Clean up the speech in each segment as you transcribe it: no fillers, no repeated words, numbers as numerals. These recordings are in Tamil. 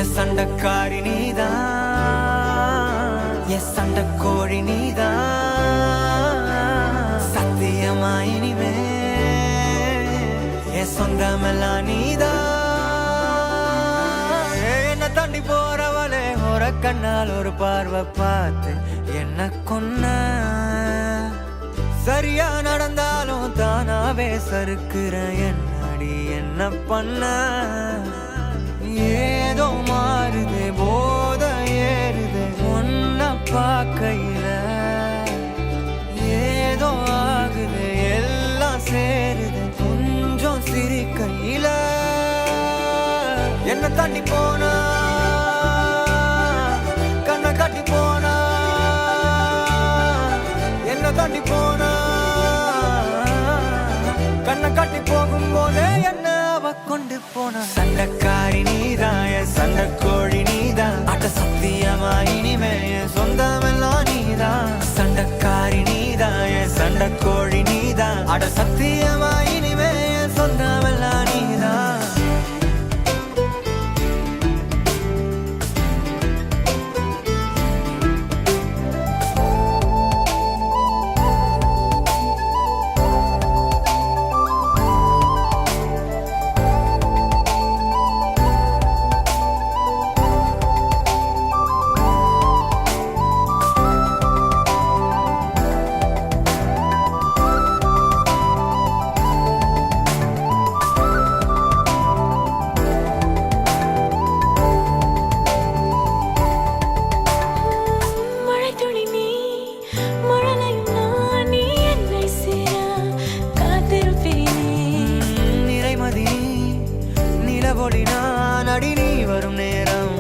என் சண்டக்காரி நீதான், என் சண்டக்கோழி நீதான். சத்தியமா இனிமே என் சொந்தமெல்லாம் நீதான். என்ன தாண்டி போறவளே ஒரு கண்ணால் ஒரு பார்வை பார்த்து என்ன கொன்ன. சரியா நடந்தாலும் தானாவே சறுக்குற என்னடி என்ன பண்ண. ஏதோ மாறுது போத ஏறுது ஒன்ன பார்க்கையில. ஏதோ ஆகுது எல்லாம் சேருது கொஞ்சம் சிரிக்கையில. என்ன தாண்டி போனா கண்ணை காட்டி போனா, என்ன தாண்டி போனா கண்ணை காட்டி போகும்போதே என்ன அவ கொண்டு போனா. சண்டக்காரி நீதான், என் சண்டக்கோழி நீதான். அட சத்தியமா இனிமே என் சொந்தமெல்லாம் நீதான். சண்டக்காரி நீதான், என் சண்டக்கோழி நீதான். அட சத்தியமா இனிமே என் சொந்தமெல்லாம் நீதான். நான் அடி நீ வரும் நேரம்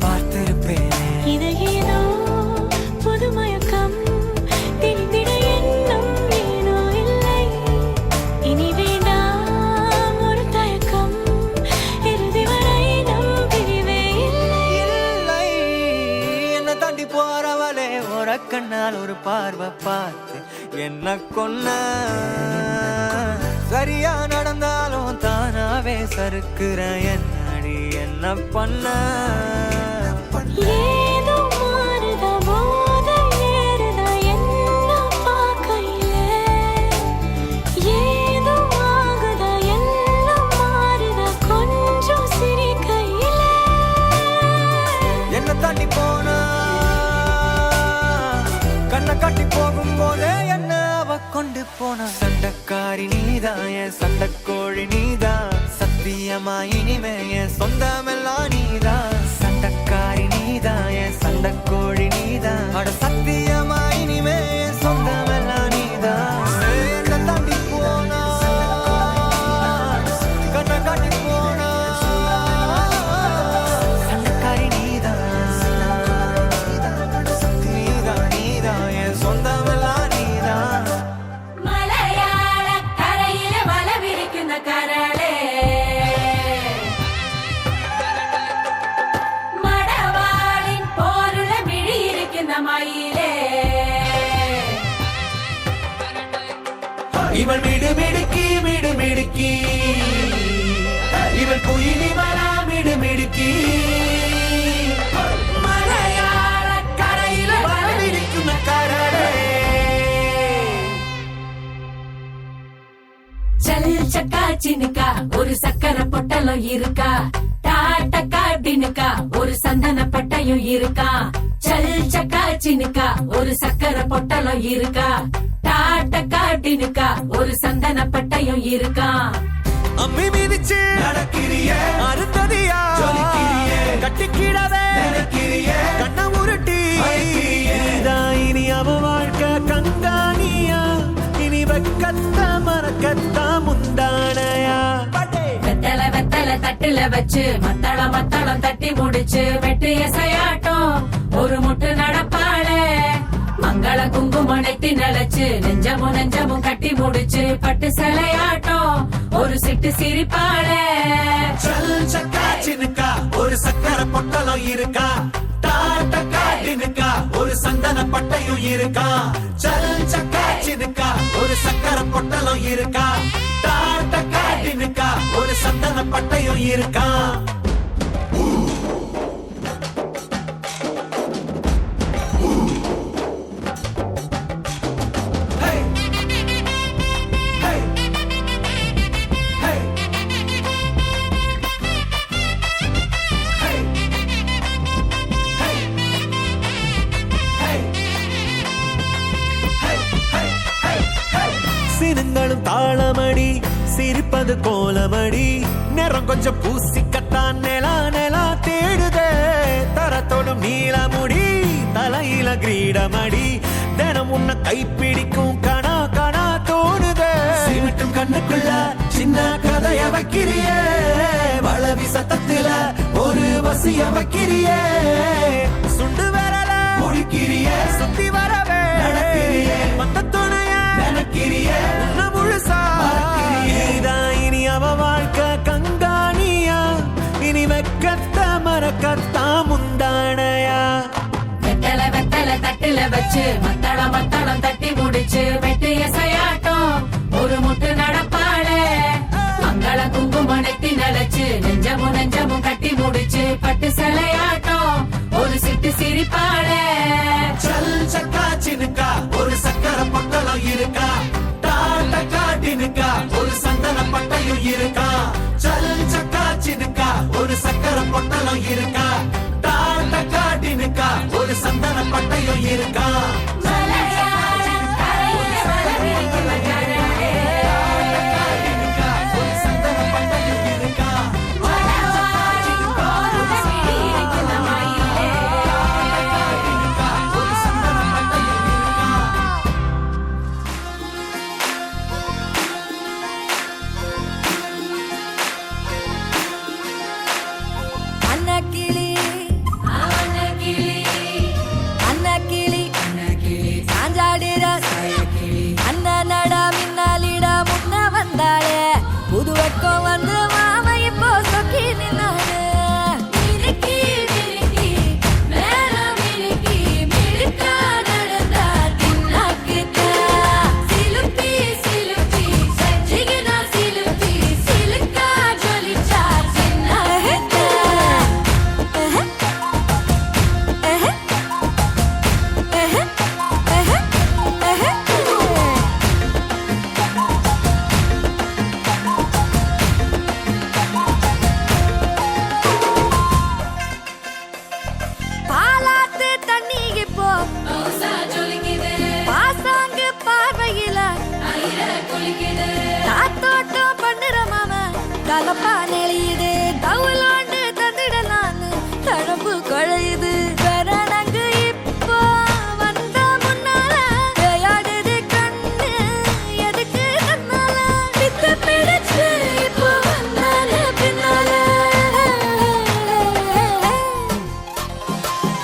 பார்த்திருப்பேன். இதேதோ புது மயக்கம் தெரிந்திட எண்ணம் ஏனோ இல்லை. இனி வேண்டாம் ஒரு தயக்கம், இறுதி வரை நம் பிரிவே இல்லை. என்ன தாண்டி போறவளே ஒரு கண்ணால் ஒரு பார்வை பார்த்து என்ன கொன்ன. சரியா நடந்தாலும் தானாவே சறுக்குற என்னடி என்ன பண்ண. ஏதோ மாறுதா போத ஏறுதா என்ன பார்க்கையில. ஏதோ ஆகுதா எல்லாம் மாறுதா கொஞ்சம் சிரிக்கையில. என்ன தாண்டி போனா கண்ணை காட்டி போகும்போதே என்ன அவ கொண்டு போனா. சண்டக்காரி நீதான், என் சண்டக்கோழி நீதான். சத்தியமா இனிமே என் சொந்தமெல்லாம் நீதான். சண்டக்காரி நீதான், என் சண்டக்கோழி நீதான். அட சத்தியமா இனிமே என் சொந்தமெல்லாம் நீதான். என்ன தாண்டி போனா கண்ணை காட்டி போனா. சண்டக்காரி நீதான், நீதான் நீதான் என் சொந்தமெல்லாம் நீதான். மலையாள கரையில வலவிரிക്കുന്ന കരളേ, മടവാളിൻ പോലുള്ള മിഴിയിരിക്കുന്ന മയിലേ. ഇവൾ മിടുമിടുക്കി മിടുമിടുക്കി, ഇവൾ കുയിലി മല മിടുമിടുക്കി. മലയാള കരയില വലവിരിക്കുന്ന കരളേ. சல் சக்கா சினுக்கா ஒரு சக்கர பொட்டலம் இருக்கா. டாட்டக்கா டினுக்கா ஒரு சந்தன பட்டையும் இருக்கா. சல் சக்கா சினுக்கா ஒரு சக்கர பொட்டலம் இருக்கா. டாட்டக்கா டினுக்கா ஒரு சந்தன பட்டையும் இருக்கா. அம்மி மிதிச்சு நடக்கிறிய அருந்ததியா கட்டிக்கிடவே கண்ண உருட்டி. இனி அவ வாழ்க்கை கங்காணியா, இனி வெக்கத்த மறக்கத்தா முந்தானையா. வெத்தல வெத்தல தட்டுல வச்சு மத்தளம் மத்தளம் தட்டி முடிச்சு வெட்டு எசையாட்டம் ஒரு முட்டு நடப்பாளே. மங்கள குங்குமம் நெத்தி நிலச்சு நெஞ்சமும் நெஞ்சமும் கட்டி முடிச்சு பட்டு சிலையாட்டம் ஒரு சிட்டு சிரிப்பாளே. சல் சக்கா சினுக்கா ஒரு சக்கர பொட்டலம் இருக்கா. டாட்டக்கா டினுக்கா ஒரு சந்தன பட்டையும் இருக்கா. சல் சக்கா சினுக்கா ஒரு சக்கர பொட்டலம் இருக்கா. டாட்டக்கா டினுக்கா ஒரு சந்தன பட்டையும் இருக்கா. சிரிப்பது கோலமடி நேரம் கொஞ்சம் பூசிக்கத்தான் நிலா நிலா தேடுதே தரத்தோடும் நீளமுடி தலையில கிரீடமடி தினம் உன்னை கைப்பிடிக்கும் கணா கணா தோணுதே சிமிட்டும் கண்ணுக்குள்ள சின்ன கதைய வைக்கிறியே வளவி சத்தத்துல ஒரு வசிய வைக்கிறியே சுண்டு வரல முடிக்கிறியே சுத்தி வரவே நடக்கிறியே மத்த துணைய நினைக்கிறியே உன்னை முழுசா நீதான் இனி அவ வாழ்க்கை கங்காணியா இனி வெக்கத்த மறக்கத்தா முந்தானையா வெத்தல வெத்தல தட்டுல வச்சு மத்தளம் மத்தளம் தட்டி முடிச்சு வெட்டு எசையாட்டம் ஒரு முட்டு நடப்பாளே மங்கள குங்குமம் நெத்தி நிலச்சு நெஞ்சமும் நெஞ்சமும் கட்டி முடிச்சு பட்டு சிலையாட்டம் ஒரு சிட்டு சிரிப்பாளே சல் சக்கா சினுக்கா ஒரு சக்கர பொட்டலம் இருக்கா டாட்ட காட்டினுக்கா ஒரு சந்தன பட்டையும் இருக்கா சல் சக்கா சினுக்கா ஒரு சக்கர பொட்டலம் இருக்கா டாட்ட காட்டினுக்கா ஒரு சந்தன பட்டையும் இருக்கா ஒரு சந்தன பட்டையும் இருக்கா ஒரு சந்தன பட்டையும் இருக்கா அன்னக்கிளி அன்னக்கிளி சாஞ்சாடிட அண்ணனட மின்னாலிட முன்ன வந்தாளே புது வெக்கம் வந்து மாமா இப்போ சொக்கி நின்னாரு மினுக்கி மினுக்கி மேல மினுக்கி மினுக்கா நடந்தா தின்னாக்கிட்ட சிலுப்பி சிலுப்பி ஜிகினா சிலுப்பி சிலுக்கா ஜொலிச்சா சின்னாக்கிட்ட பாலாத்து தண்ணிக்கு போ பாசாங்கு பார்வையில காத்தோட்டம் பண்ணுற மாம கலப்பா நெளியுது தவுலாண்டு தந்திடலான்னு தழம்பு குழையுது பெரணங்கு இப்போ வந்த முன்னால விளையாடுது கண்ணு எதுக்கு தன்னால பித்து பிடிச்சு இப்போ வந்தால பின்னால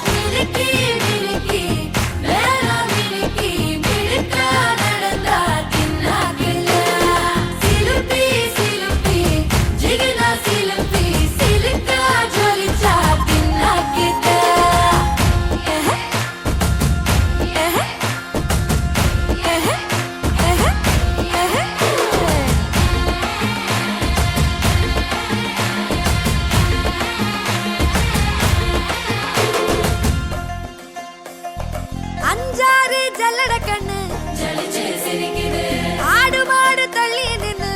மினுக்கி மினுக்கி மேல மினுக்கி மினுக்கா நடந்தா தின்னாக்கில்ல சிலுப்பி சிலுப்பி ஜிகினா சிலுப்பி சிலுக்கா ஜொலிச்சா தின்னாக்கிட்ட அஞ்சாறு ஜல்லட கண்ணு ஆடு மாடு தள்ளி நின்னு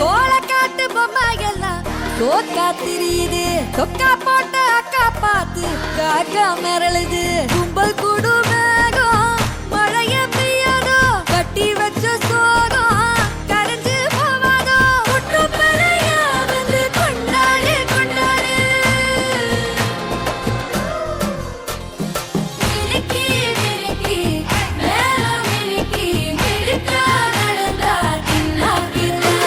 கோலக்காட்டு பொம்மை எல்லாம் தோக்கா திரியுது தொக்கா போட்ட அக்கா பார்த்து காக்கா மிரளுது கும்பல் கூடு மேகம் மழைய பெய்யாதோ கட்டி வச்ச சோகம் கரைஞ்சு போவாதோ முட்டு பழையா வந்து கொண்டாடு கொண்டாடு மினுக்கி மினுக்கி மேல மினுக்கி மினுக்கா நடந்தா தின்னாக்கிட்ட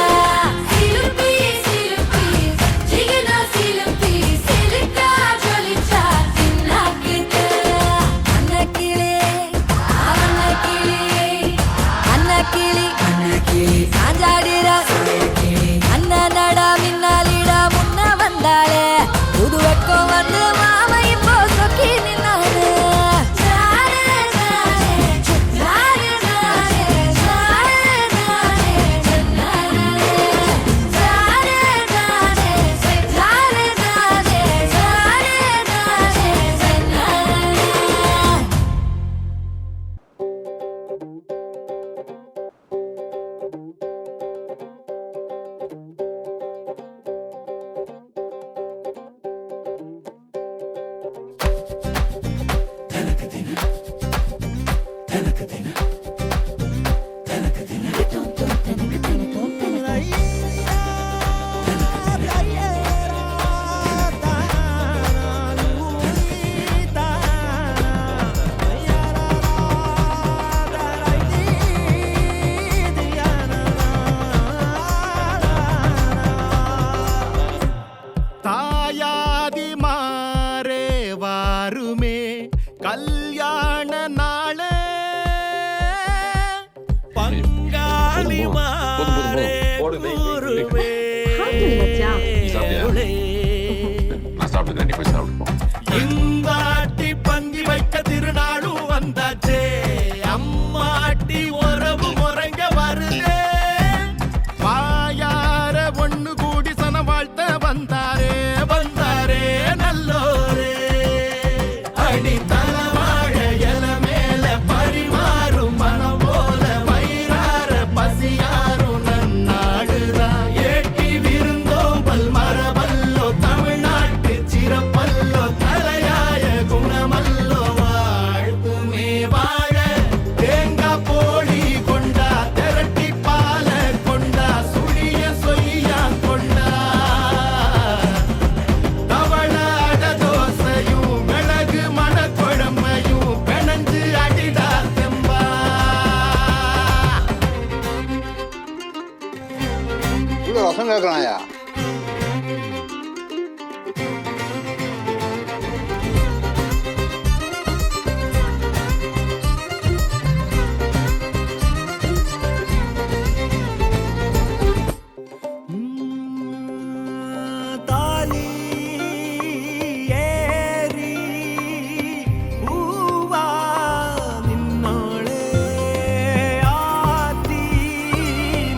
சிலுப்பி சிலுப்பி ஜிகினா சிலுப்பி சிலுக்கா ஜொலிச்சா தின்னாக்கிட்ட அன்னக்கிளி ஊருவே நான் சாப்பிட்டுக்கிறேன், நீ போய் சாப்பிடுப்போம். இந்தாட்டி பந்தி வைக்க திருநாளும் வந்தாச்சே, அம்மாட்டி உறவு முறைங்க வருதே, வாயார ஒண்ணு கூடி சன வாழ்த்த வந்தாரே வந்தாரே நல்லோரே, அடி தலவாழ இல மேல பரிமாறும் மனம் போல வயிறார பசியாரும் நன்னாடுதான், ஏட்டி விருந்தோம்பல் மரபல்லோ தமிழ்நாட்டு சிறப்பல்லோ தலையாய குணமல்லோ வாழ்த்துமே வாழ, தேங்காய் போடி கொண்டா திரட்டி பால கொண்டா சுழிய சொய்யா கொண்டா, தவள அட தோசையும் மிளகு மணக்குழம்பையும் பிணைஞ்சு அடிடா தெம்பா. இவ்வளோ ரசம் கேட்கலாம்யா. தாலி ஏறி பூவா நின்னோளே, ஆத்தி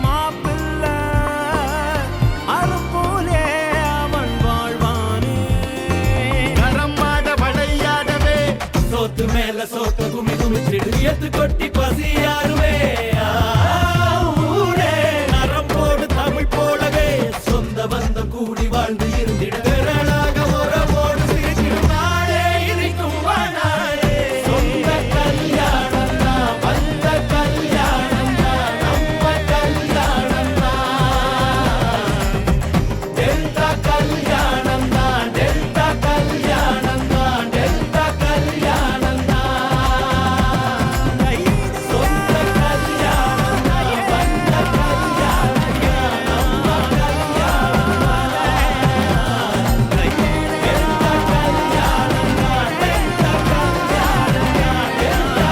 மாப்பிள்ளை அரும்போலே அவன் வாழ்வானே, கரம்மாட வளையாடவே சோத்து மேல சோத்த குமி குமிச்சிடு எத்து கொட்டி பசியாருவே, ஊரே நரம்போடு தமிழ் போலவே சொந்த பந்தம் கூடி வாழ்ந்து இருந்திட, விரலாக உறவோடு சிரிக்கும் நாளே இனிக்கும் வாழாளே, சொந்த கல்யாணம் தான் வந்த கல்யாணம் தான் நம்ம கல்யாணம் தான், டெல்டா கல்யாணம் தான் டெல்டா கல்யாணம் தான் டெல்டா கல்யாணம் தான், சொந்த கல்யாணம் தான் வந்த கல்யாணம் தான் நம்ம கல்யாணம் தான், டெல்டா கல்யாணம் தான் டெல்டா கல்யாணம் தான் டெல்டா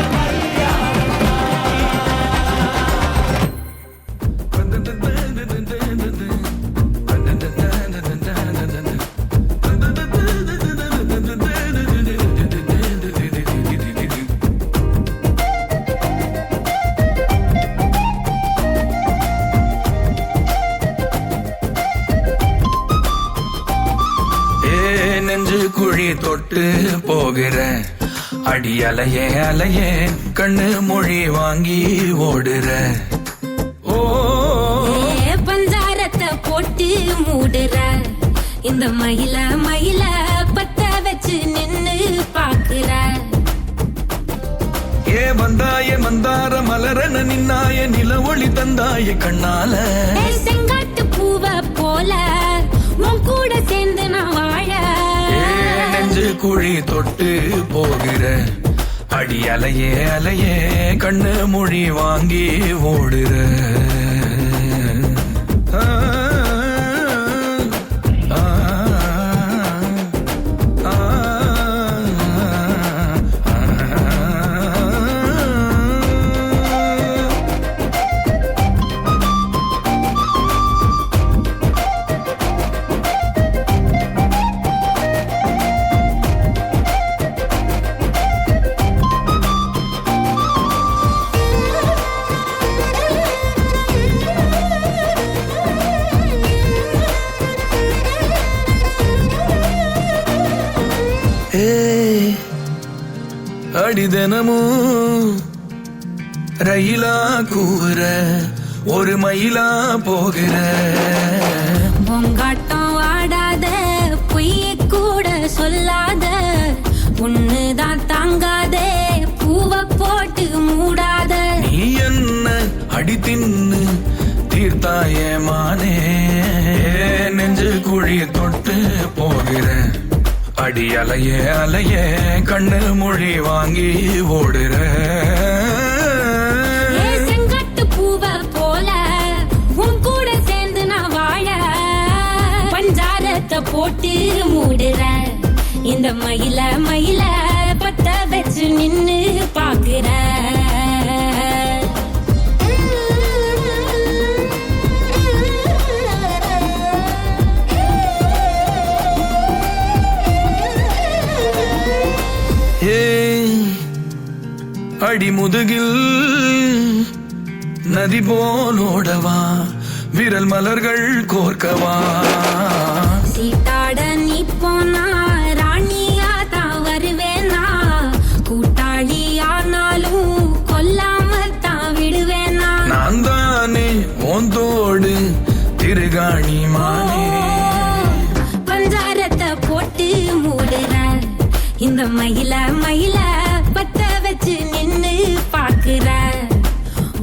நெஞ்சு குழி தொட்டு போகிற அடி அலையே அலையே கண்ணு மொழி வாங்கி ஓடுற, ஓ பஞ்சாரத்தை போட்டு மூடுற இந்த மயில மயில பத்த வச்சு நின்னு பாக்குற, ஏ வந்தாய மந்தார மலரன நின்னாய நில ஒளி தந்தாய கண்ணால, செங்காட்டு பூவ போல உன் கூட சேர்ந்து நான் வாழ, ஏ நெஞ்சு குழி தொட்டு போகிற அடி அலையே அலையே கண்ணு மொழி வாங்கி ஓடுற, ஆ, ஆ, ஆ, ஏய், அடி தினமும் ரயிலா கூற ஒரு மயிலா போகிற, பொங்காட்டம் ஆடாத பொய்ய கூட சொல்லாத ஒண்ணுதான் தாங்காதே பூவ போட்டு மூடாத, நீ என்ன அடி தின்னு தீர்த்தாய மானே, நெஞ்சு குழி தொட்டு போகிற அடி அலையே அலையே கண்ணு மொழி வாங்கி ஓடுற, செங்கட்டு பூவ போல உன் கூட சேர்ந்து நான் வாழ, பஞ்சாரத்தை போட்டு மூடுற இந்த மயில மயில பத்த வச்சு நின்னு பாக்குற, அடிமுதுகில் நதி போலோடவா விரல் மலர்கள் கோர்க்கவா சீட்டாட நீ போனா ராணியா தான் வருவேனா கூட்டாளி ஆனாலும் கொல்லாம தான் விடுவேனா நான் தானே ஓந்தோடு திருகாணி மானே பஞ்சாரத்தை போட்டு மூடுற இந்த மயில மயில பத்த வச்சு நின்னு பாக்குற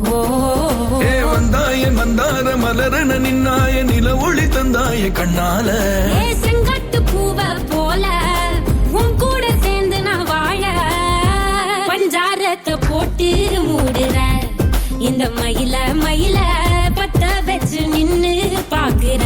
ஓ ஏ வந்தாய மந்தார மலரன நின்னாய நில ஒளி தந்தாய கண்ணால ஏ செங்கட்டு பூவ போல உன் கூட சேர்ந்து நான் வாழ பஞ்சாரத்தை போட்டு மூடுற இந்த மயில மயில பத்த வச்சு நின்னு பாக்குற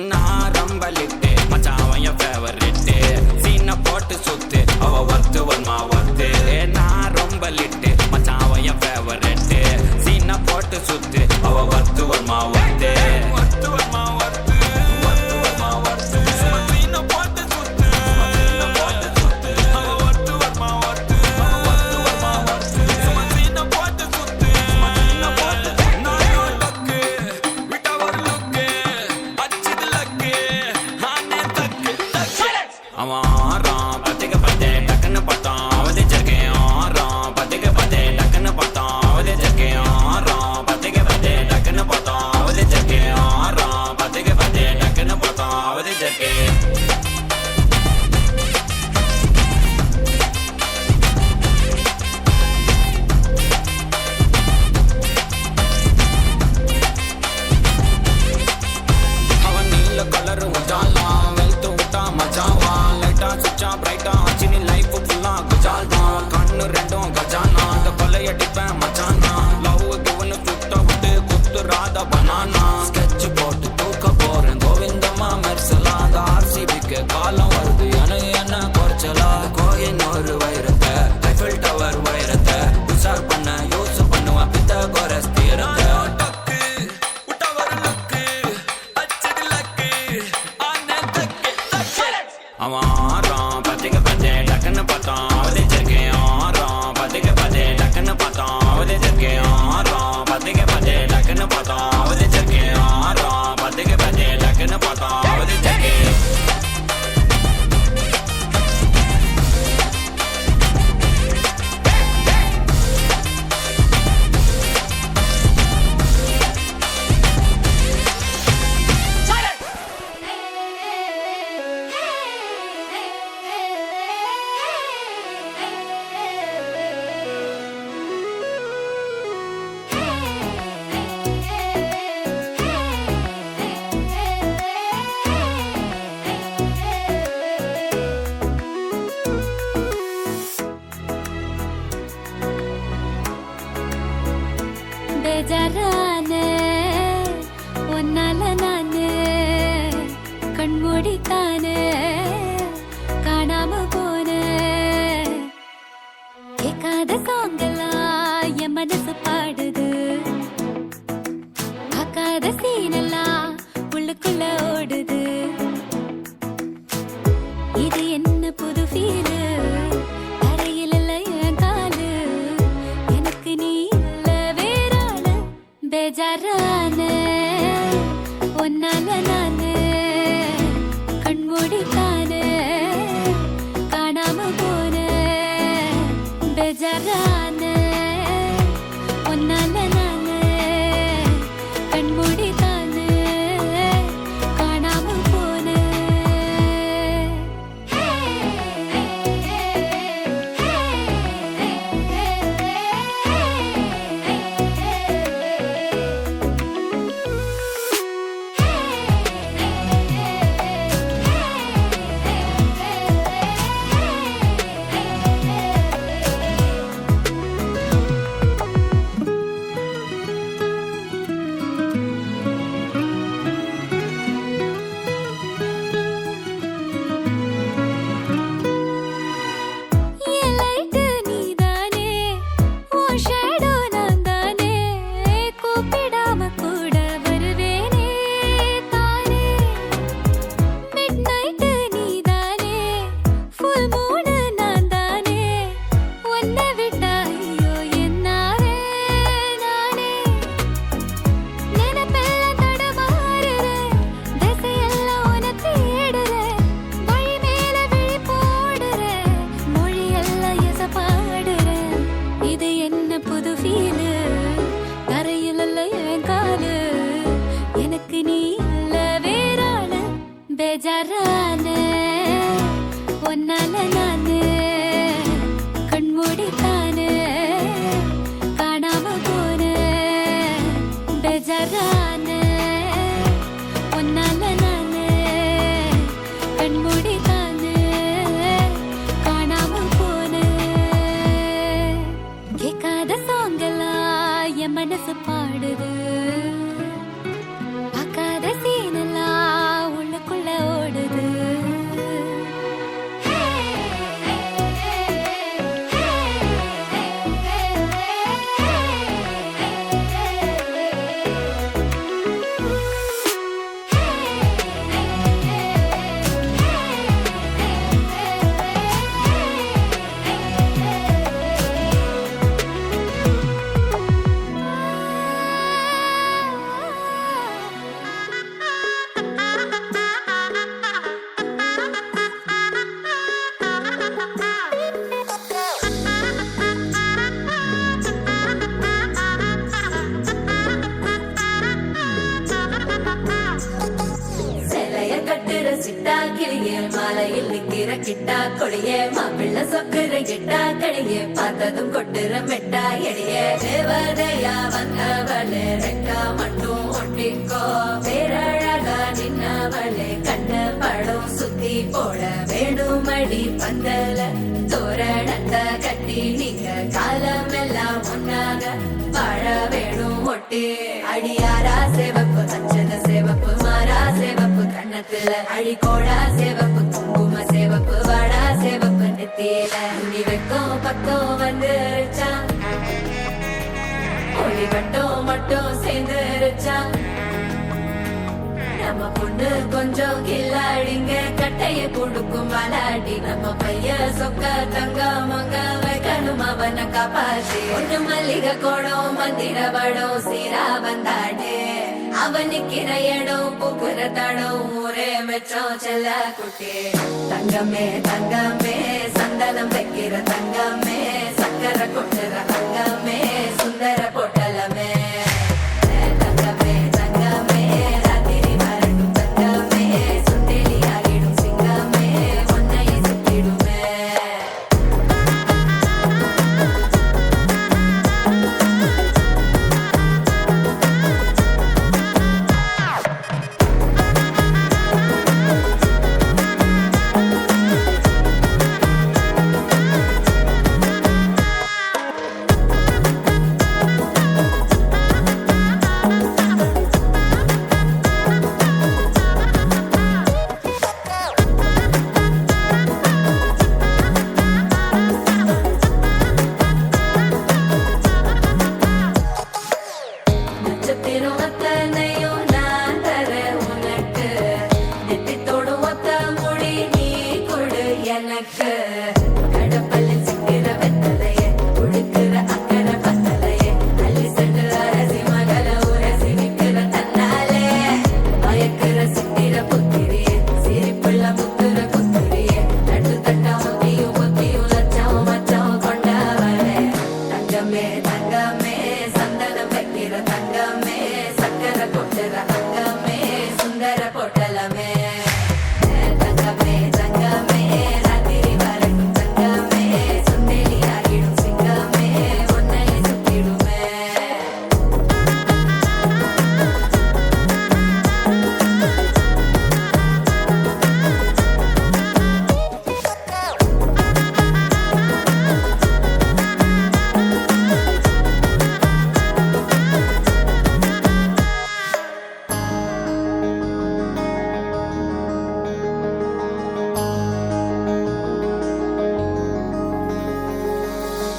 நான் ரொம்ப லிட்டு மச்சான் என் ஃபேவரிட்டு சீனை போட்டு சுத்து அவ ஒர்த்து வன்மா ஒர்த்து நான் ரொம்ப லிட்டு மச்சான் என் ஃபேவரிட்டு சீனை போட்டு சுத்து அவ ஒர்த்து வன்மா ஒர்த்து ஒர்த்து வன்மா ஒர்த்து ஒர்த்து வன்மா ஒர்த்து சீனை போட்டு சுத்து சீனை போட்டு சுத்து அவ ஒர்த்து வன்மா ஒர்த்து ஒர்த்து வன்மா ஒர்த்து சீனை போட்டு சுத்து சீனை போட்டு நாயோ டக்கு விட்டா ஒரு லுக்கு அச்சிது லக்கு ஆனே தக்கு தக்கு அவன் ஆறான் பத்திக்க பத்தே டக்குன்னு பார்த்தான் அவதே ஜர்க்கேன் ஆறான் பத்திக்க பத்தே டக்குன்னு பார்த்தான் அவதே ஜர்க்கேன் ஆறான் பத்திக்க பத்தே டக்குன்னு பார்த்தான் அவதே ஜர்க்கேன் ஆறான் பத்திக்க பத்தே டக்குன்னு பார்த்தான் அவதே ஜர்க்கேன் அவன் நீல கலர் உஜாலாம் வெல்த் விட்டா மஜாவான் லைட்டா சுச்சா பிரைட்டா ஆச்சினி லைஃப் ஃபுல்லா குஜால் தான் கண்ணு ரெண்டும் கஜானா அந்த கொலையடிப்பேன் மச்சானா லவ் கிவனு சுட்ட விட்டு குத்துறாத பனானா ஸ்கெட்ச் போட்டு தூக்க போறேன் கோவிந்தம்மா மெர்சலாத ஆர்சிபிக்கு காலம் வருது எனக்கு என்ன குறைச்சலா கோயின் ஒரு வைரத்தை ஐஃபில் டவர் வைரத்தை உஷார் பண்ண யூஸ் பண்ணுவேன் பித்த கோரஸ் தீரத்தை டக்கு விட்டா ஒரு லுக்கு அச்சடி லக்கு ஆனே தக்கு தக்கு அவன் ஆறான் பத்திக்க பத்தே டக்குன்னு பார்த்தான் அவதே ஜர்க்கேன் ஆறான் பத்திக்க பத்தே டக்குன்னு பார்த்தான் அவதே ஜர்க்கேன் ஆறான் பத்திக்க பத்தே டக்குன்னு பார்த்தான் அவதே ஜர்க்கேன் ஆறான் பத்திக்க பத்தே டக்குன்னு பார்த்தான் அவதே ஜர்க்கேன் ಬೇಜಾರಾನ ಒನ್ನಾಲ ನಾನು ಕಣ್ಮೂಡಿತಾನ ಕಾಣಾಮ போன கேட்காத சாங்கெல்லாம் என் மனசு பாடுது பார்க்காத சீனெல்லாம் உள்ளுக்குள்ள ஓடுது இது என்ன புது ஃபீலு தரையில் இல்ல என் காலு எனக்கு நீ இல்ல வேறாளு ಬೇಜಾರಾன ஒன்னால நானு கண்மூடித்தான காணாம போன ಬೇಜಾರಾன ஒன்னால நானு கண்மூடித்தான காணாம போன ಬೇಜಾರಾನ ಒನ್ನಾಲ ನಾನು ಕಣ್ಮೂಡಿತಾನ ಕಾಣಾಮ போன ಬೇಜಾರಾನ ஒன்னால நானு கண்மூடித்தான காணாம போன கேட்காத சாங்கெல்லாம் மனசு பாடுது பார்க்காத சீனெல்லாம் உள்ளுக்குள்ள ஓடுது மாலையில் நிக்கிற கிட்டா கொடியே மாப்பிள்ள சொக்குற கிட்டா கடியே பார்த்ததும் கொட்டுற மெட்டா எடியே தேவதையா வந்தவளே ரெக்கா மட்டும் ஒட்டிக்கோ பேரழகா நின்னவளே கண்ண படம் சுத்தி போட வேணுமடி பந்தல தோரணத்தை கட்டி நீங்க காலமெல்லாம் ஒன்னாக வாழ வேணும் ஒட்டி அடியாரா சேவப்பு அச்சத சேவப்பு மாறா சேவப்பு கண்ணத்துல அடிக்கோடா சேவப்பு குங்கும சேவப்பு வாடா சேவப்பு நெத்தியில உனி வெக்கம் பக்கம் வந்துருச்சா ஒளி வட்டம் மட்டும் சேர்ந்துருச்சா நம்ம பொண்ணு கொஞ்சம் கில்லாடிங்க கட்டைய கொடுக்கும் வாலாடி நம்ம பைய சொக்க தங்க மங்க வைக்கணும் அவனை காப்பாத்தி ஒண்ணு மல்லிகை கோடம் மந்திர வடம் சீரா வந்தாடே அவன் நிக்கிற இடம் பூக்குற தடம் ஊரே மெச்சம் செல்ல குட்டி தங்கமே தங்கமே சந்தனம் வைக்கிற தங்கமே சக்கரை கொட்டுற தங்கமே சுந்தர பொட்டலமே தங்கமே தங்கமே ராத்திரி வரட்டும் தங்கமே சுண்டெலி ஆகிடும் சிங்கமே ஒன்னைய சுத்திடுமே நட்சத்திரம் அத்தனையும் நான் தர உனக்கு நெத்தித்தோடும் ஒத்த மொழி நீ கொடு எனக்கு கடப்பல்லில் சிக்கிற வெத்தலைய உடுக்கிற அக்கறை பத்தலைய அள்ளி சென்று அரசி மகள உரசி நிக்கிற தன்னாலே மயக்கிற சித்திர புத்திரிய சிரிப்புள்ள முத்துற குத்துரிய நட்டு தட்டா முத்தியும் புத்தியும் லட்சம் மச்சம் கொண்டவளே தங்கமே தங்கமே சந்தனம் வைக்கிற தங்கமே சக்கரை கொட்டுற தங்கமே சுந்தர பொட்டலமே தங்கமே தங்கமே ராத்திரி வரட்டும் தங்கமே சுண்டெலி ஆகிடும் சிங்கமே ஒன்னைய சுத்திடுமே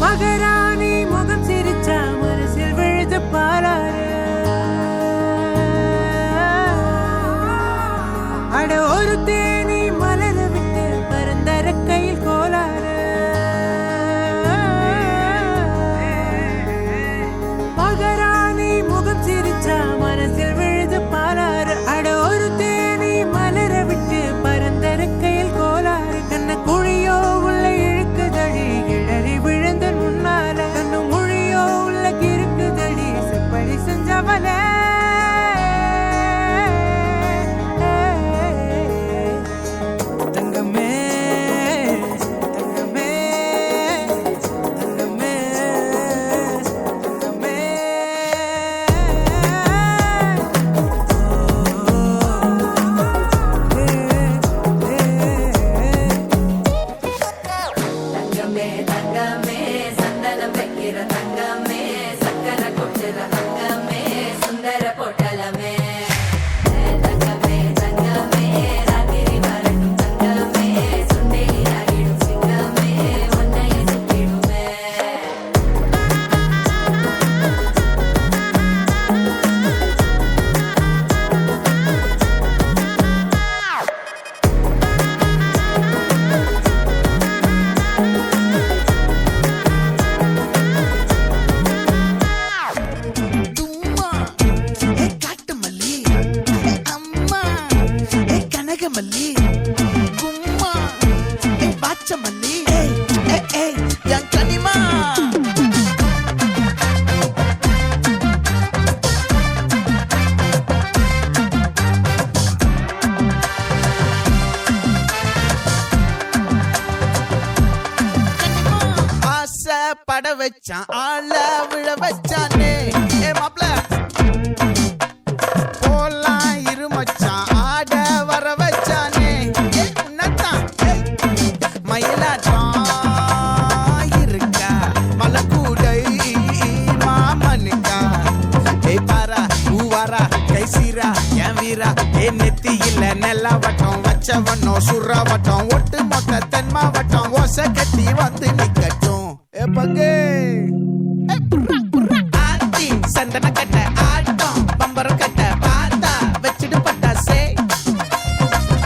மகராணி முகம் சிரிச்சா மனசில் விழுது பாராரு அட ஒரு தேனி மலர விட்டு பரந்தர கையில் கோலாறு மகராணி முகம் சிரிச்சா மனசில் விழுது பாராரு அட ஒரு தேனி மலர விட்டு பரந்தர கையில் கோலாறு கண்ண குழியோ உள்ள இழுக்குதடி கிழறி விழுந்த முன்னால கண்ணு மொழியோ உள்ள கிறுக்குதடி செப்படி செஞ்சவளே தங்கமே தங்கமே தங்கமே தங்கமே வச்சான் ஆள விழ வச்சானே ஏ மாப்ள போலாம் இரு மச்சான் ஆட வர வச்சானே ஏ உன்னதான் மயிலாட்டம் இருக்கா மலக்கூடை மாமனுக்கா ஏய் பாரா ஊவாரா கைசீரா என் வீரா ஏ நெத்தி இல்ல நெல்லா வட்டம் வச்சவனோ சுறா வட்டம் ஒட்டு மொத்த தென் மாவட்டம் ஓசை கட்டி வந்து நிக்கட்டும் ஏ பங்கே ஆத்தி சந்தன கட்ட ஆட்டம் பம்பரம் கட்ட பார்த்தா வச்சிடு பட்டாசே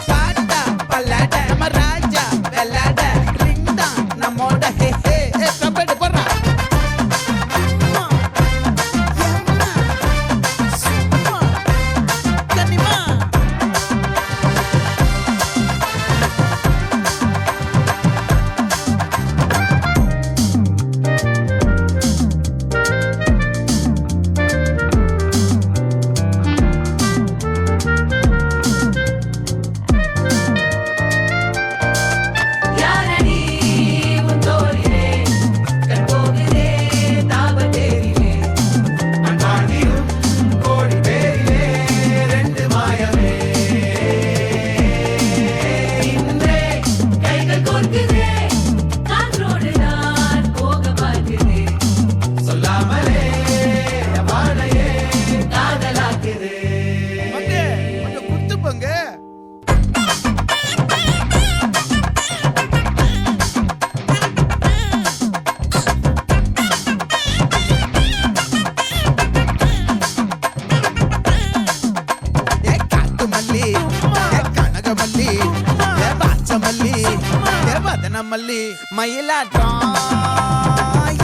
பாட்டா பல்லாட நம்ம ராஜா வெள்ளாட ரிங் தான் நம்மோட ஹே ஹே ஏ கபடி போறா கனிமா யாரடி உன் தோளிலே கண் போகுதே தாபத்தேரிலே அன்பாண்டியும் கோடி பேரிலே ரெண்டு மாயமே இன்றே கைகள் கோர்க்குதே காற்றோடு நான் போக பார்க்குதே சொல்லாமலே வாழையே காதலாக்குதே பங்கே கொஞ்சம் குத்து பங்கே ஏ காட்டு மல்லி ஏ கனக மல்லி ஏ பாச்ச மல்லி ஏ வதன மல்லி மயிலாட்டம்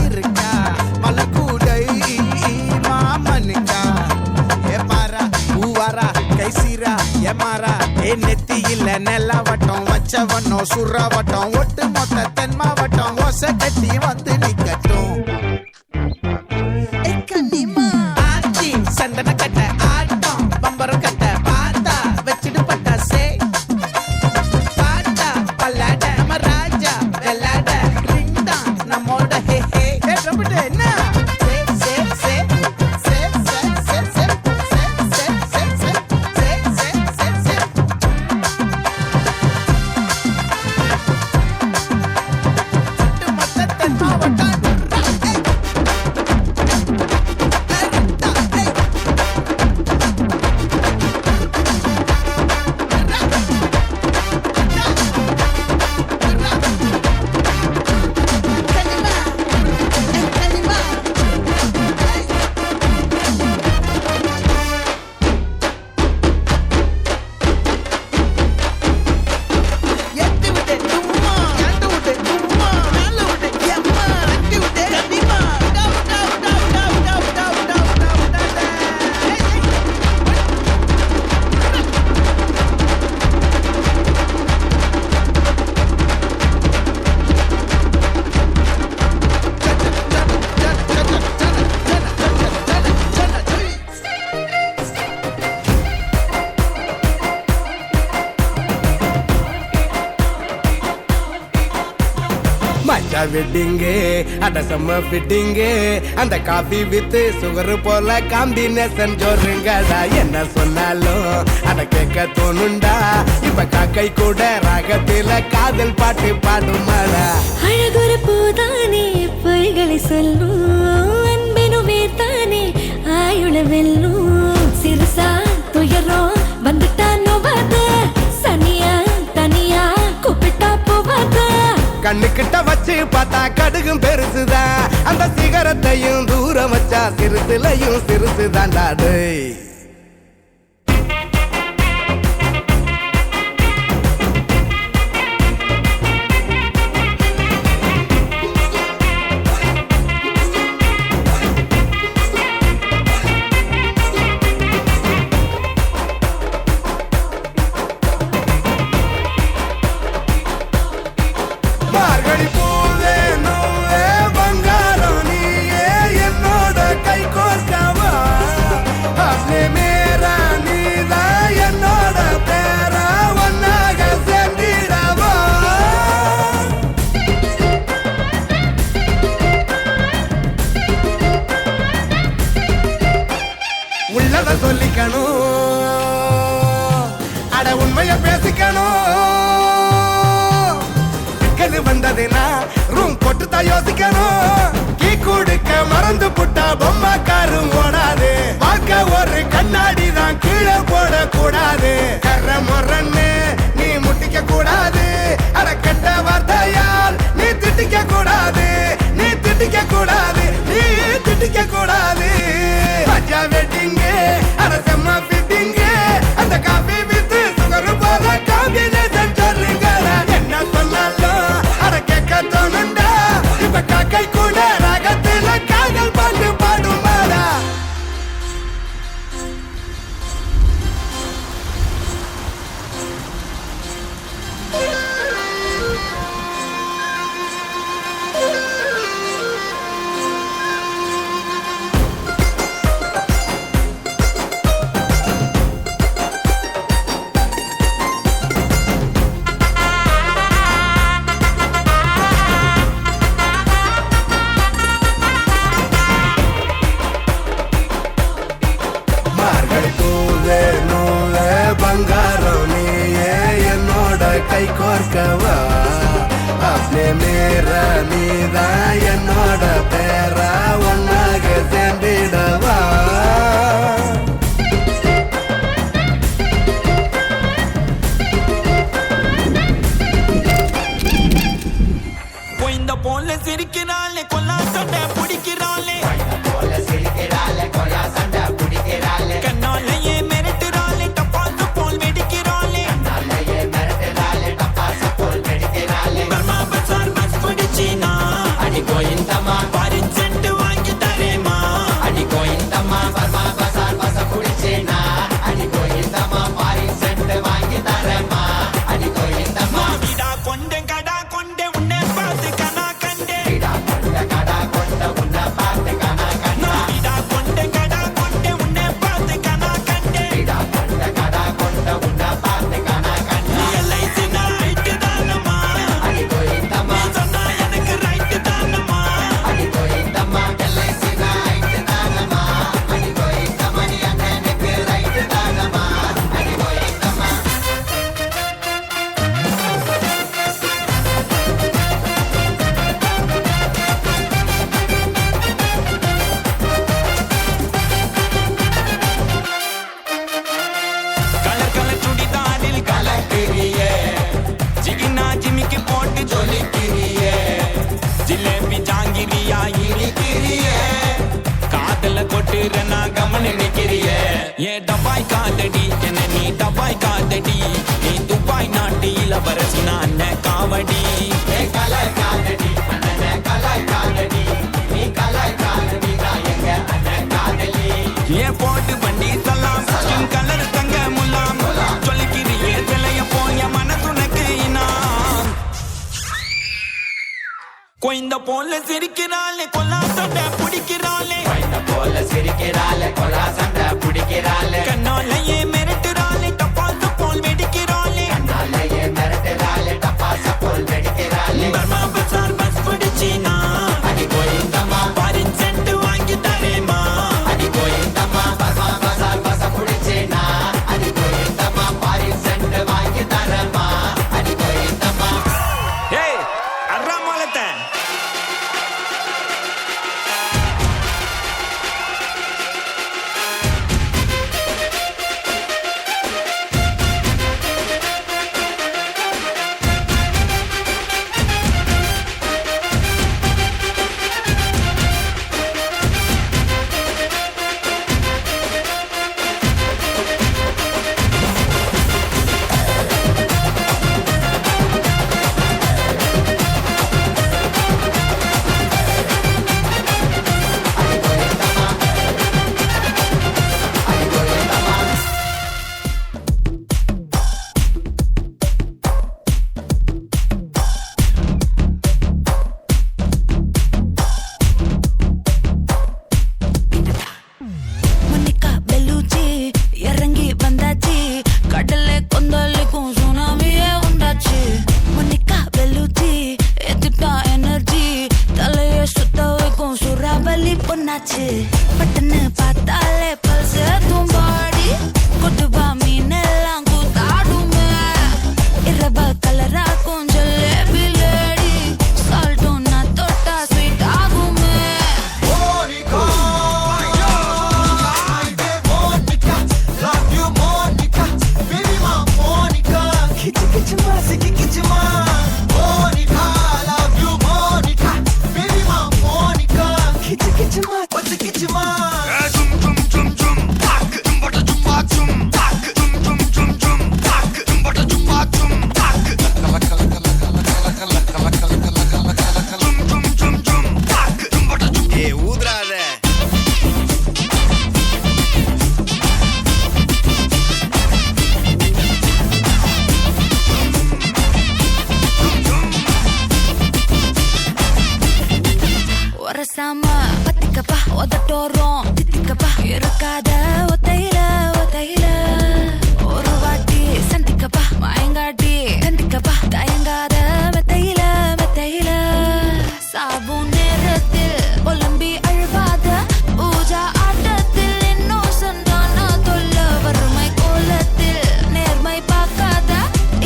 இருக்கா மலக்கூடை மாமனுக்கா ஏ பாரா ஊவாரா கைசீரா ஏ மாறா ஏ நெத்தி இல்ல நெல்லா வட்டம் வச்சவனோ சுறா வட்டம் ஒட்டு மொத்த தென் மாவட்டம் ஓசை கட்டி வந்து நிக்கட்டும் ஆச்சி சந்தன கட்ட ஆட்டம் பம்பரம் கட்ட பார்த்தா வச்சிடு பட்டாசே பாட்டா பல்லாட நம்ம ராஜா வெள்ளாட ரிங் தான் நம்மோட ஹே ஹே ஏ ட்ரம்பட் என்ன சே சே சே சே சே சே சே சே சே சே சே சே சே சே ஒட்டு மொத்த தென் மாவட்டம் மச்சா வெட்டிங்கு அட செம்ம ஃபிட்டிங்கு அந்த காஃபி வித் சுகர் போல காம்பினேஷன் ஜோருங்கடா என்ன சொன்னாலும் அட கேட்க தோணுண்டா இப்ப காக்கை கூட ராகத்தில காதல் பாட்டு பாடுமாடா அழகுற பூதானே பொய்களை சொல்லும் அன்பினும் வேர்த்தானே ஆயுள வெல்லும் சிறுசா துயரம் வந்துட்டா நோவாத சனியா தனியா கூப்பிட்டா போவாத கண்ணுக்கிட்ட வச்சு பார்த்தா கடுகும் பெருசுதான் அந்த சிகரத்தையும் தூரம் வச்சா சிறுசுலையும் சிறுசுதான்டா டேய் மார்கழி பூவே நூவே பங்காரம் நீயே என்னோட கை கோர்க்கவா உள்ளத சொல்லிக்கணும், அட உண்மைய பேசிக்கணும். சிக்கல் வந்ததுன்னா ரூம் போட்டுதான் யோசிக்கணும். கீ கொடுக்க மறந்து புட்டா பொம்மை காரும் ஓடாது. வாழ்க்கை ஒரு கண்ணாடி தான், கீழே போடக்கூடாது. கர முரன்னு நீ முட்டிக்க கூடாது. அட கெட்ட வார்த்தையால் நீ திட்டிக்க கூடாது, நீ திட்டிக்க கூடாது, நீ திட்டிக்க கூடாது. மஜா வெட்டிங்க அட செம்ம ஃபிட்டிங்க, அந்த காபி வித்து சுகர் போல காம்பினேஷன் சொல்லுங்கடா. என்ன சொன்னாலும் அட கேட்க தோணுண்டா. இப்ப காக்கை கூட ராகத்துல காதல் பாட்டு பாடுமாடா. மார்கழி பூவே நூலே பங்காரம் நீயே என்னோட கை கோர்க்கவா. அப்பே மேர நீதான் என்னோட பேரா, ஒன்னாக சேர்ந்திடவா. கொய்ந்த போல சிரிக்கிறாளே, கொல்லா சண்டை பிடிக்கிறாளே. கண்ணாலேயே மிரட்டுறாளே, டப்பாசு போல் வெடிக்கிறாளே. பர்மா பசார் பஸ் பிடிச்சினா, அடி கோயிந்தம்மா பாரின் சென்ட் வாங்கி தரேமா. அடி கோயிந்தம்மா பர்மா பசார் பஸ் பிடிச்சினா, அடி கோயிந்தம்மா பாரின் சென்ட் வாங்கி தரேமா. அடி கோயிந்தம்மா விடா கொண்டே கடா கொண்டே உன்னை பார்த்து கனா கண்டே. விடா கொண்டே கடா கொண்டே உன்னை பார்த்து கனா கண்டே. விடா கொண்டே கடா கொண்டே உன்னை பார்த்து கனா கண்டே. விடா கொண்டே கடா கொண்டே உன்னை பார்த்து கனா கண்டே. எல்ஐசி ரைட்டு தானம்மா, அடி கோயிந்தம்மா சொன்னா எனக்கு ரைட்டு தானம்மா. அடி கோயிந்தம்மா எல்ஐசி ரைட்டு தானம்மா. அடி கோயிந்தம்மா நீ எனக்கு ரைட்டு தானம்மா. அடி கோயிந்தம்மா கலர் கலர் சுடிதாரில் கலக்கிறியே, ஜிகினா ஜிமிக்கு போட்டு ஜொலிக்கிறியே. ஜிலேபி ஜாங்கிரியா இடிக்கிறியே, காதல கொட்டுறனா கமனு நிக்கிறியே. ஏ டபாய் காதடி என்ன நீ டபாய் காதடி, நீ துபாய் நாட்டு இளவரசி நான் காவடி. ஏ கலாய் காதடி அண்ணன கலாய் காதடி, நீ கலாய் காதடி தான் எங்க அண்ணன் காதலி. ஏ போட்டு வண்டி தலாம் ஸ்கின் கலர் தங்க முலாம், சொல்லிக்கிறியே சிலைய போய மனசுனக்கு இனாம். கொய்ந்த போல சிரிக்கிறாளே, கொல்லா சண்டை பிடிக்கிறாளே. கொய்ந்த போல சிரிக்கிறாளே, கொல்லா சண்டை பிடிக்கிறாளே. கண்ணாலேயே மிரட்டுறாளே, டப்பாசு போல் வெடிக்கிறாளே. கண்ணாலேயே மிரட்டுறாளே, டப்பாசு போல் வெடிக்கிறாளே. பர்மா பசார் பஸ் பிடிச்சினா, அடி கோயிந்தம்மா பாரின் சென்ட் வாங்கி தரேமா. அடி கோயிந்தம்மா பர்மா பசார் பஸ் பிடிச்சினா, அடி கோயிந்தம்மா பாரின் சென்ட் வாங்கி தரேமா. அடி கோயிந்தம்மா ஏய் அர்ரா மாலத்தை தயங்காத ஒத்தையில ஒத்தையில ஒரு வாட்டி சந்திக்கப்பா மயங்காட்டி சந்திக்கப்பா தயங்காத மெத்தையில மெத்தையில சாபுன் நேரத்தில் புலம்பி அழுவாத பூஜா ஆட்டத்தில் இன்னும் சொன்னானா தொல்ல வறுமை கோலத்தில் நேர்மை பார்க்காத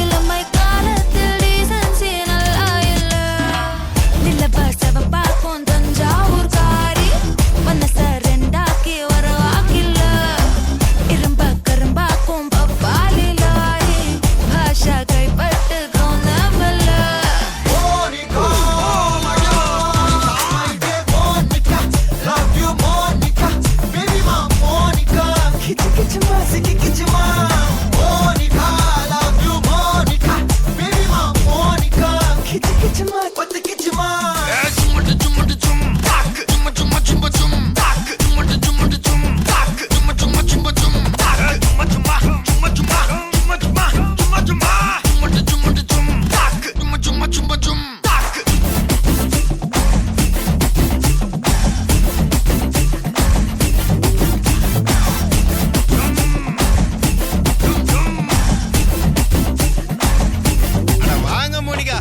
இளமை காலத்தில் டீசன்சி நல்லா இல்ல நிலவ செவப்பாக்கும் தஞ்சாவூர் காரி மனச ரெண்டாக்கி வர வாக்கில்ல இரும்ப கரும்பாக்கும் பப்பாலி லாரி பாஷா கைப்பட்டு கோணவல்ல வாங்க மோனிகா.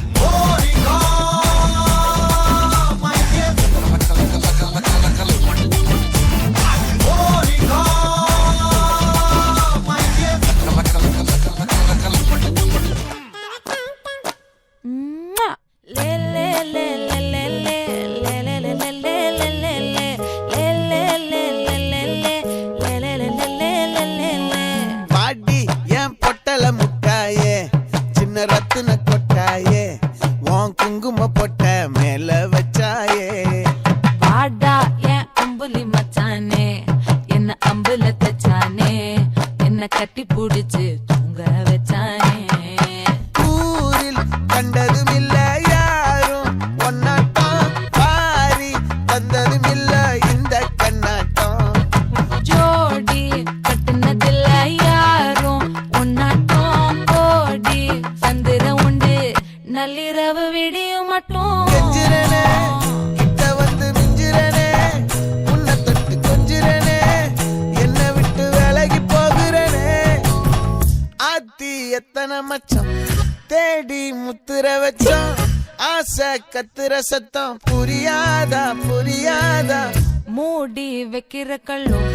பாடி என் பொட்டல முட்டாயே சின்ன ரத்தின கொட்டாயே உன் குங்கும பொட்ட மேல வச்சாயே வாடா என் அம்புலி மச்சானே என்ன அம்புல தச்சானே என்ன கட்டி புடிச்சு தூங்க வச்சானே ஊரில் கண்டதும் இல்ல யாரும் ஒன்னாட்டம் பாரி தந்ததும் இல்ல இந்த கண்ணாட்டம் ஜோடி கட்டுனதில்ல யாரும் உன்னாட்டம் கோடி சந்திரம் உண்டு நள்ளிரவு விடியும் மட்டும் கெஞ்சிரனே கிட்ட வந்து மிஞ்சிரனே உன்னை தொட்டு கொஞ்சிரனே என்னை விட்டு விலகி போகிறனே ஆத்தி எத்தனை மச்சம் தேடி முத்துற வச்சோம் ஆசை கத்துற சத்தம் புரியாதா புரியாதா மூடி வைக்கிற கள்ளும்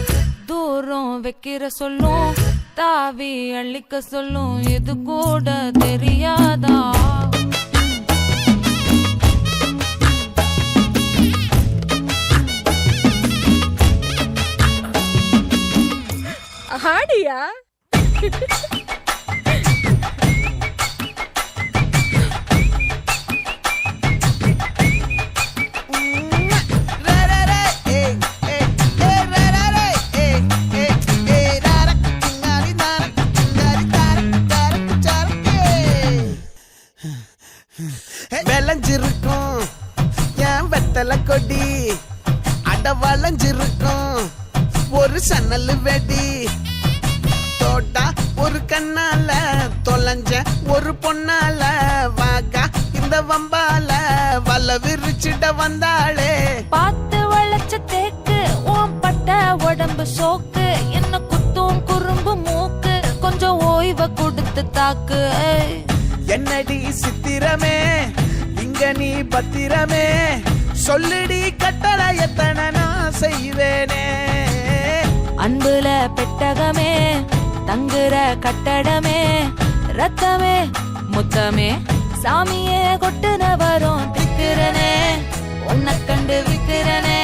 தூரம் வைக்கிற சொல்லும் தாவி அள்ளிக்க சொல்லும் இது கூட தெரியாதா ஆடியா விளைஞ்சிருக்கும் என் வெத்தலை கொடி அட வளைஞ்சிருக்கும் ஒரு சன்னல் வெடி தோட்டா ஒரு கண்ணால தொலைஞ்ச ஒரு பொண்ணால வாகா இந்த வம்பால வல விரிச்சிட வந்தாளே பார்த்து வளைச்ச தேக்கு ஓம் பட்ட உடம்பு சோக்கு என்ன குத்தும் குறும்பு மூக்கு கொஞ்சம் ஓய்வை கொடுத்து தாக்கு என்னடி சித்திரமே இங்க நீ பத்திரமே சொல்லுடி கட்டளை எத்தனை நான் செய்வேனே அன்புல பெட்டகமே தங்குற கட்டடமே ரத்தமே முத்தமே சாமியே கொட்டுன வரும் திக்கிறனே உன்னை கண்டு விக்கிறனே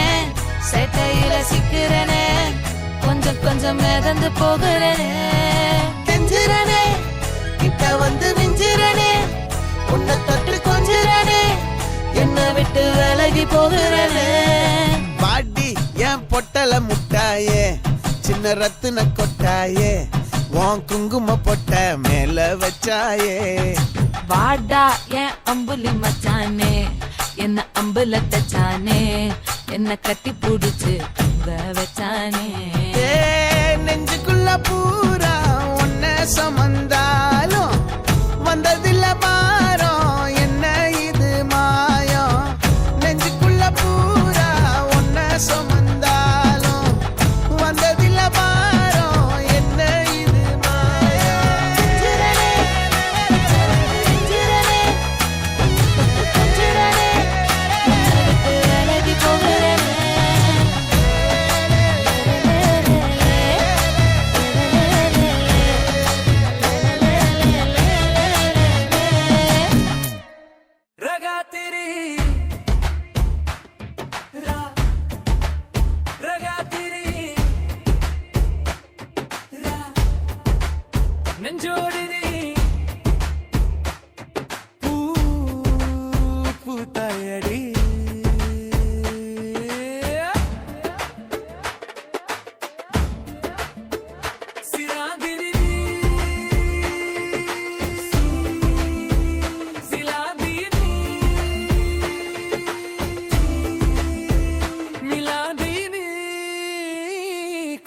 சேட்டையில சிக்கிறனே கொஞ்சம் கொஞ்சம் மிதந்து போகிறனே கெஞ்சிரனே கிட்ட வந்து மிஞ்சிரனே உன்னை தொட்டு கொஞ்சிரனே என்னை விட்டு விலகி போகிறனே பாடி என் பொட்டல முட்டாயே சின்ன ரத்தின கொட்டாயே உன் குங்கும பொட்ட மேல வச்சாயே வாடா என் அம்புலி மச்சானே என்ன அம்புல தச்சானே என்ன கட்டி புடிச்சு தூங்க வச்சானே ஏ நெஞ்சுக்குள்ள பூரா உன்னை சுமந்தாலும் வந்ததில்ல பாரம் என்ன இது மாயம் நெஞ்சுக்குள்ள பூரா உன்னை சுமந்தாலும் வந்ததில்ல பாரம்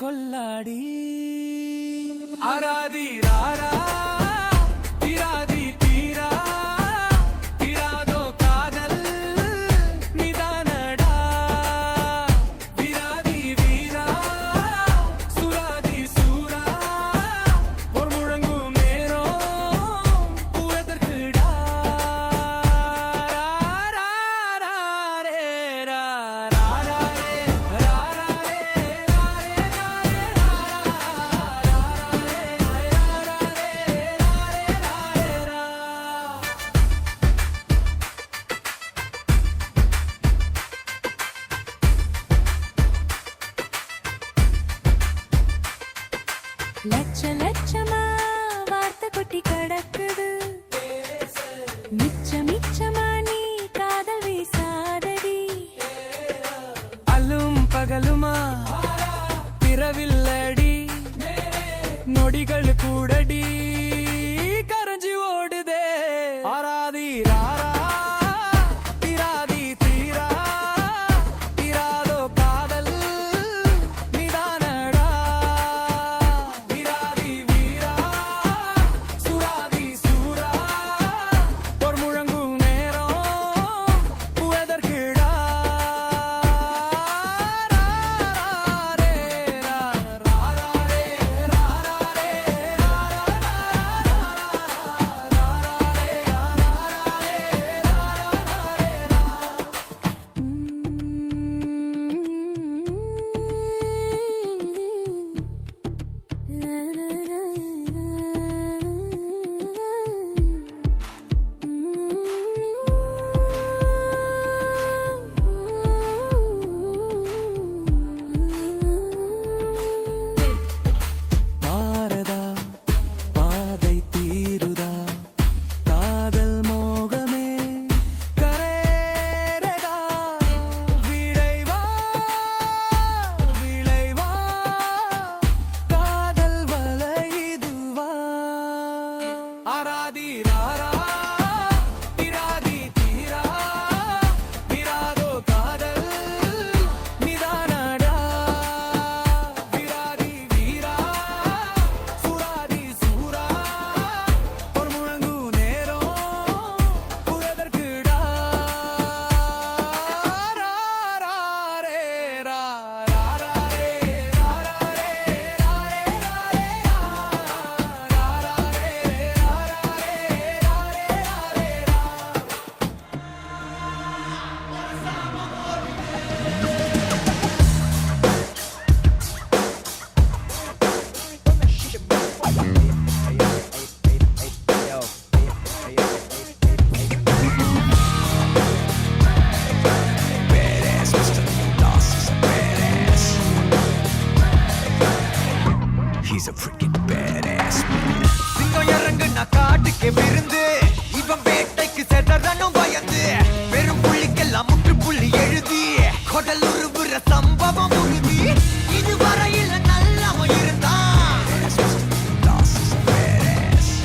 கொல்லாடி ஆராதி ராரா தீராதி தீரா தீராதோ காதல் நிதானடா வீராதி வீரா சுராதி சூரா ஒரு முழங்கும் நேரம் பூவதற்குடா லட்ச லட்சமா வார்த்தை கொட்டி கிடக்குது மிச்ச மிச்சமா நீ காதல் வீசாதடி அல்லும் பகலுமா பிறவில்லடி நொடிகள் கூடடி கரைஞ்சி ஓடுதே ஆராதி ராரா தீராதி தீரா தீராதோ காதல் நிதானடா வீராதி வீரா சுராதி சூரா ஒரு முழங்கும் நேரம் பூவதற்குடா பாரதா பாதை தீருதா காதல் மோகமே கரேரதா விளைவா விளைவா காதல் வலைதுவா ஆராதி ராரா தீராதி தீரா தீராதோ காதல் நிதானடா வீராதி வீரா சுராதி சூரா ஒரு முழங்கு நேரம் புகதற்குடா ராரே ராரே He's a freaking badass man. சிங்கம் இறங்குனா காட்டுக்கே விருந்து இவன் வேட்டைக்கு செதறனும் பயந்து வெறும் புள்ளிக்கெல்லாம் முற்றுப்புள்ளி எழுதி கொடல் உருவுற சம்பவம் உறுதி இதுவரையில நல்லவன் இருந்தான்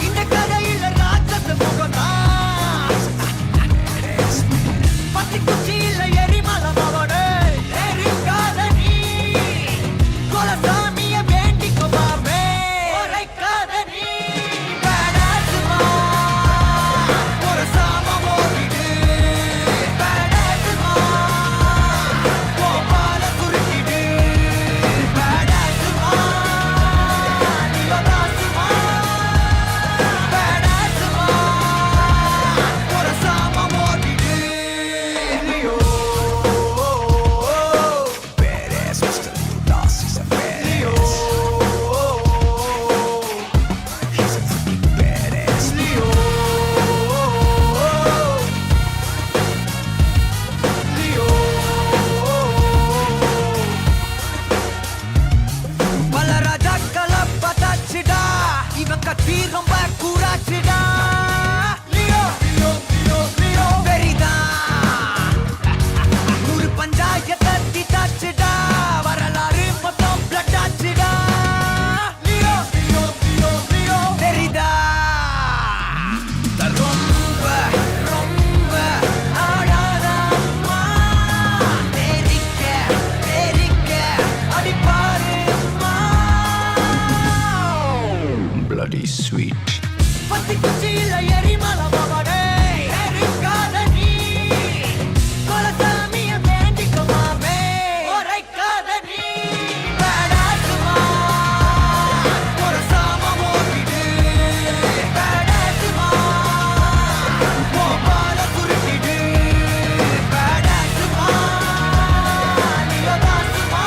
இந்த கதையில ராட்சச முகம்தான் பத்தி குச்சியில எரிமலம் அவனே எரிக்காத நீ கொலசாமிய வேண்டிக்கோ மாமே உரைக்காத நீ பேடாசுமா ஒரு சாமம் ஓடிடு பேடாசுமா கோபால குறுக்கிடு பேடாசுமா நியோதாசுமா பேடாசுமா ஒரு சாமம் ஓடிடு Leo Badass Mr. Leodas, he's a badass. He's a freaking badass. பல ராஜாக்களை பார்த்தாச்சுடா இவன் கத்தி ரொம்ப கூறாச்சுடா வெறிதான் 100 பஞ்சாயத்தை தீட்டாச்சுடா வரலாறு மொத்தம் பிளட் ஆச்சுடா வெறிதா ரொம்ப ரொம்ப ஆடாதம்மா தெரிக்க தெரிக்க அடிப்பாரு sweet. பத்தி குச்சியில எரிமலை மாமனே எரிக்காத நீ கொலசாமிய வேண்டிக்குமாமே உரைக்காத நீ பேடாசுமா ஒரு சாம ஓட்டிடு பேடாசுமா போபால குருட்டிடு பேடாசுமா நியோதாசுமா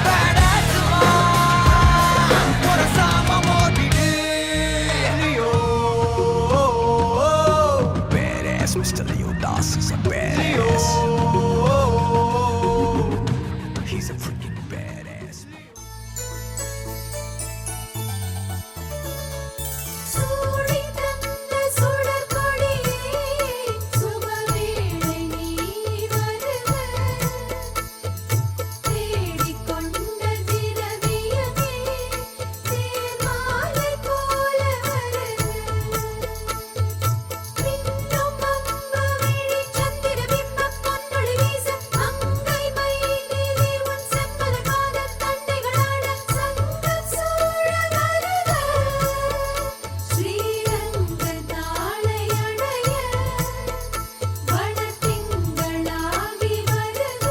பேடாசுமா ஒரு சாம ஓட்டிடு Badass, Mr. Leo Das is a badass. He's a freaking badass. சூடி தந்த சுடர் கொடியே சுபவேளை நீ வருக தேடிக்கொண்ட திரவியமே தேர்மாலை போல வருக மின்னும் அம்பவிழி சந்திர பிம்பம் பொன்னொளி வீச மங்கை மயிலிலே உன் செம்பல காதல் தண்டைகளாட சங்கம் சூழ வருக ஸ்ரீரங்க தாளை அடைய வடதிங்களாகி வருக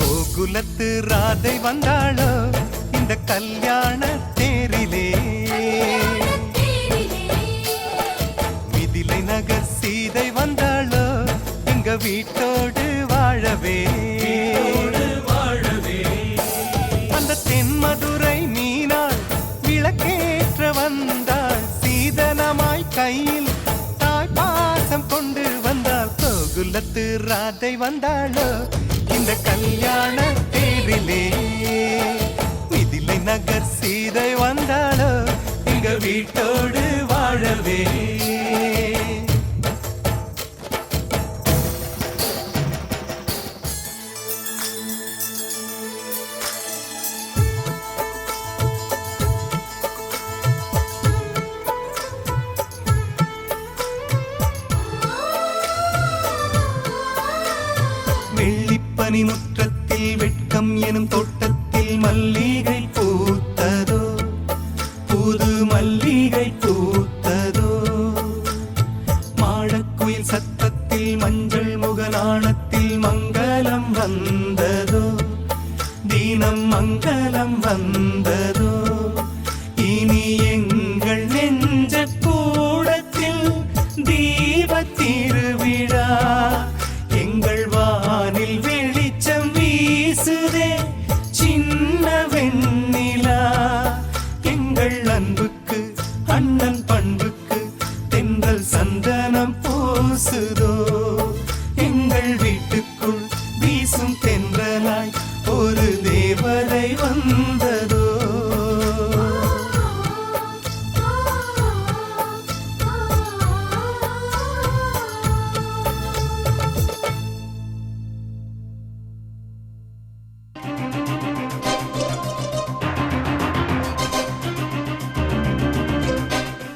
கோகுலத்து ராதை வந்தாளோ இந்த கல்யாண தேரிலே மிதிலை நகர் சீதை வந்தாளோ எங்க வீட்டோடு வாழவே அந்த தென்மதுரை மீனாள் விளக்கேற்ற வந்தாள் சீதனமாய் கையில் தாய் பாசம் கொண்டு வந்தாள் கோகுலத்து ராதை வந்தாளோ இந்த கல்யாண தேரிலே மிதிலை நகர் சீதை வந்தாளோ எங்க வீட்டோடு வாழவே வெள்ளிப்பனி முற்றத்தில் வெட்கம் எனும் தோட்டத்தில் மல்லிகை பூத்ததோ புது மல்லிகை